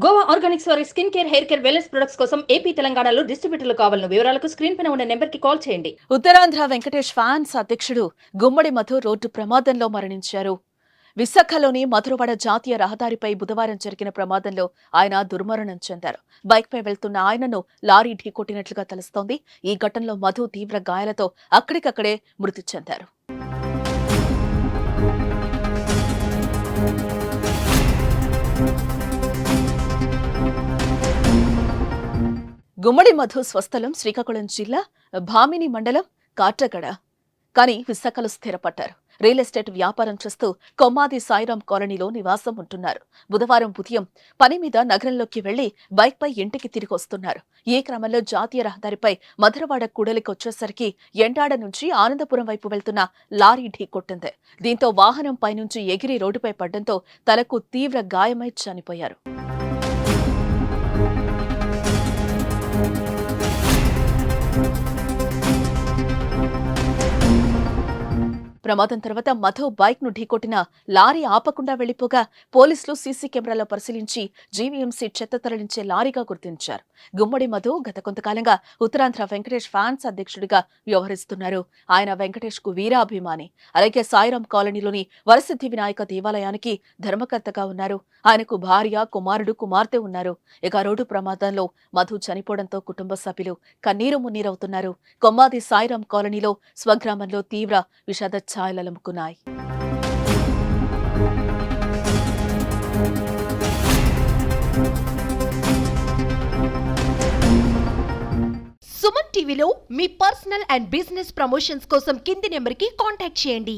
Goa Organics వారి skin care, hair care, wellness products కోసం AP, తెలంగాణలో డిస్ట్రిబ్యూటర్లు కావాలను వివరాలకు స్క్రీన్ పైన ఉన్న నెంబర్కి కాల్ చేయండి. ఉత్తరాంధ్ర వెంకటేష్ ఫ్యాన్స్ అధ్యక్షుడు గుమ్మడి మధు రోడ్డు ప్రమాదంలో మరణించారు. విశాఖలోని మధురవాడ జాతీయ రహదారిపై బుధవారం జరిగిన ప్రమాదంలో ఆయన దుర్మరణం చెందారు. బైక్పై వెళ్తున్న ఆయనను లారీ ఢీకొట్టినట్లుగా తెలుస్తోంది. ఈ ఘటనలో మధు తీవ్ర గాయాలతో అక్కడికక్కడే మృతి చెందారు. గుమ్మడి మధు స్వస్థలం శ్రీకాకుళం జిల్లా భామిని మండలం కాట్రగడ. కానీ విశాఖలో స్థిరపడ్డారు. రియల్ ఎస్టేట్ వ్యాపారం చేస్తూ కొమ్మాది సాయిరాం కాలనీలో నివాసం ఉంటున్నారు. బుధవారం ఉదయం పని మీద నగరంలోకి వెళ్లి బైక్పై ఇంటికి తిరిగి వస్తున్నారు. ఈ క్రమంలో జాతీయ రహదారిపై మధురవాడ కూడలికి వచ్చేసరికి ఎండాడ నుంచి ఆనందపురం వైపు వెళ్తున్న లారీ ఢీకొట్టింది. దీంతో వాహనం పైనుంచి ఎగిరి రోడ్డుపై పడ్డంతో తలకు తీవ్ర గాయమై చనిపోయారు. ప్రమాదం తర్వాత మధు బైక్ ను ఢీకొట్టిన లారీ ఆపకుండా వెళ్లిపోగా పోలీసులు సీసీ కెమెరాలో పరిశీలించి జీవీఎంసీ చెత్త తరలించే లారీగా గుర్తించారు. గుమ్మడి మధు గత కొంతకాలంగా ఉత్తరాంధ్ర వెంకటేష్ ఫ్యాన్స్ అధ్యక్షుడిగా వ్యవహరిస్తున్నారు. ఆయన వెంకటేష్ కు వీరాభిమాని. అలాగే సాయిరాం కాలనీలోని వరసిద్ధి వినాయక దేవాలయానికి ధర్మకర్తగా ఉన్నారు. ఆయనకు భార్య, కుమారుడు, కుమార్తె ఉన్నారు. ఇక రోడ్డు ప్రమాదంలో మధు చనిపోవడంతో కుటుంబ సభ్యులు కన్నీరు మున్నీరవుతున్నారు. కొమ్మాది సాయిరాం కాలనీలో స్వగ్రామంలో తీవ్ర విషాద ఛాయలలుముకున్నాయి. సుమన్ టీవీలో మీ పర్సనల్ అండ్ బిజినెస్ ప్రమోషన్స్ కోసం కింది నెంబర్కి కాంటాక్ట్ చేయండి.